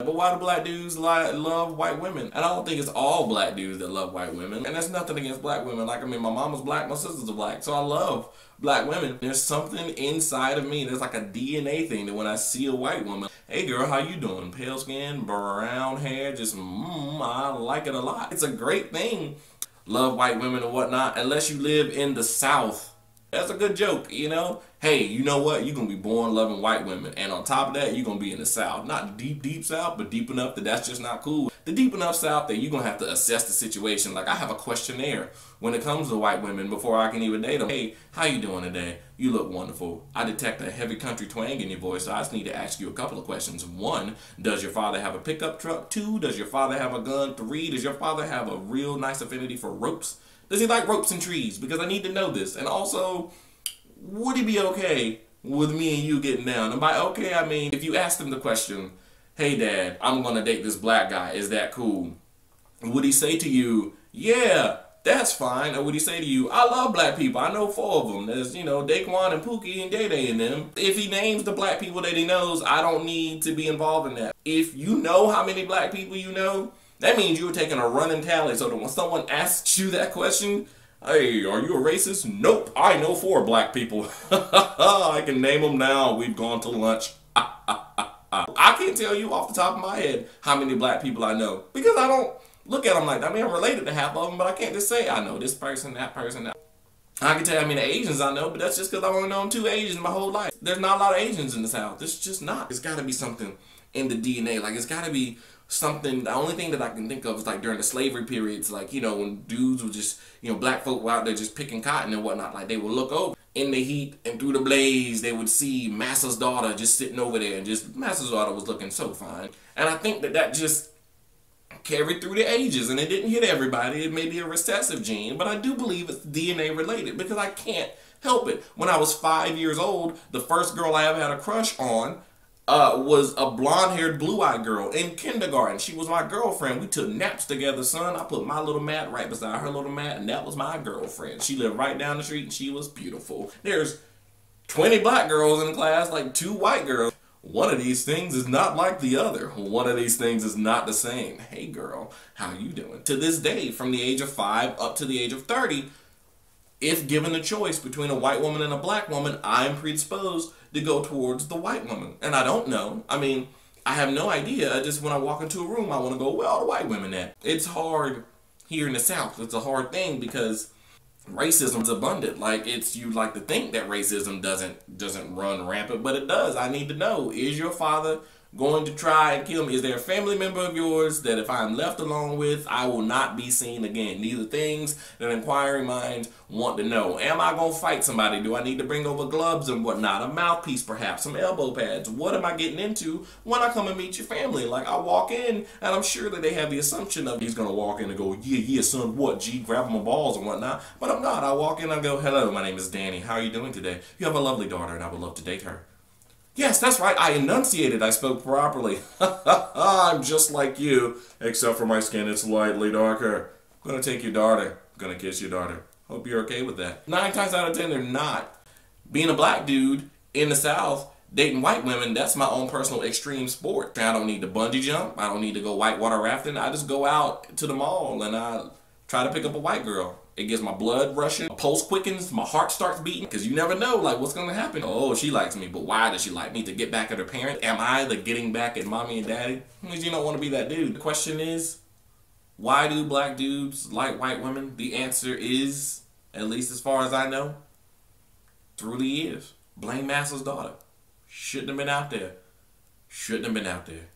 but why do black dudes love white women? And I don't think it's all black dudes that love white women. And that's nothing against black women. Like, I mean, my mama's black, my sisters are black, so I love black women. There's something inside of me. There's like a DNA thing that when I see a white woman, hey girl, how you doing? Pale skin, brown hair, just I like it a lot. It's a great thing. Love white women and whatnot, unless you live in the South. That's a good joke, you know? Hey, you know what? You're going to be born loving white women. And on top of that, you're going to be in the South. Not deep, deep South, but deep enough that that's just not cool. The deep enough South that you're going to have to assess the situation. Like, I have a questionnaire when it comes to white women before I can even date them. Hey, how you doing today? You look wonderful. I detect a heavy country twang in your voice, so I just need to ask you a couple of questions. 1, does your father have a pickup truck? 2, does your father have a gun? 3, does your father have a real nice affinity for ropes? Does he like ropes and trees? Because I need to know this. And also, would he be okay with me and you getting down? And by okay, I mean, if you asked him the question, hey dad, I'm gonna date this black guy, is that cool? Would he say to you, yeah, that's fine? Or would he say to you, I love black people, I know 4 of them. There's, you know, Daquan and Pookie and Day Day in them. If he names the black people that he knows, I don't need to be involved in that. If you know how many black people you know, that means you were taking a running tally so that when someone asks you that question, hey, are you a racist? Nope, I know 4 black people. I can name them now. We've gone to lunch. I can't tell you off the top of my head how many black people I know because I don't look at them like that. I mean, I'm related to half of them, but I can't just say I know this person, that person, that. I can tell you how many Asians I know, but that's just because I've only known 2 Asians my whole life. There's not a lot of Asians in the South. There's just not. It's got to be something in the DNA. Like, it's got to be something. The only thing that I can think of is like during the slavery periods, like, you know, when dudes were just, you know, black folk were out there just picking cotton and whatnot. Like, they would look over in the heat and through the blaze, they would see Massa's daughter just sitting over there, and just Massa's daughter was looking so fine. And I think that that just carried through the ages, and it didn't hit everybody. It may be a recessive gene, but I do believe it's DNA related because I can't help it. When I was 5 years old, the first girl I ever had a crush on was a blonde-haired, blue-eyed girl in kindergarten. She was my girlfriend. We took naps together, son. I put my little mat right beside her little mat, and that was my girlfriend. She lived right down the street, and she was beautiful. There's 20 black girls in the class, like 2 white girls. One of these things is not like the other. One of these things is not the same. Hey, girl, how you doing? To this day, from the age of 5 up to the age of 30, if given the choice between a white woman and a black woman, I'm predisposed to go towards the white woman. And I don't know. I mean, I have no idea. I just, when I walk into a room, I want to go, where are the white women at? It's hard here in the South. It's a hard thing because racism is abundant. Like, it's, you like to think that racism doesn't run rampant, but it does. I need to know, is your father going to try and kill me? Is there a family member of yours that if I'm left alone with, I will not be seen again? These are things that inquiring minds want to know. Am I going to fight somebody? Do I need to bring over gloves and whatnot? A mouthpiece perhaps, some elbow pads. What am I getting into when I come and meet your family? Like, I walk in and I'm sure that they have the assumption of he's going to walk in and go, yeah, son, what, G, grab my balls and whatnot. But I'm not. I walk in and I go, hello, my name is Danny. How are you doing today? You have a lovely daughter and I would love to date her. Yes, that's right. I enunciated. I spoke properly. I'm just like you, except for my skin. It's slightly darker. I'm going to take your daughter. I'm going to kiss your daughter. Hope you're okay with that. 9 times out of 10, they're not. Being a black dude in the South, dating white women, that's my own personal extreme sport. I don't need to bungee jump. I don't need to go whitewater rafting. I just go out to the mall and I try to pick up a white girl. It gets my blood rushing, my pulse quickens, my heart starts beating, because you never know, like, what's going to happen. Oh, she likes me, but why does she like me? To get back at her parents? Am I the getting back at mommy and daddy? Because you don't want to be that dude. The question is, why do black dudes like white women? The answer is, at least as far as I know, through the years, blame Massa's daughter. Shouldn't have been out there. Shouldn't have been out there.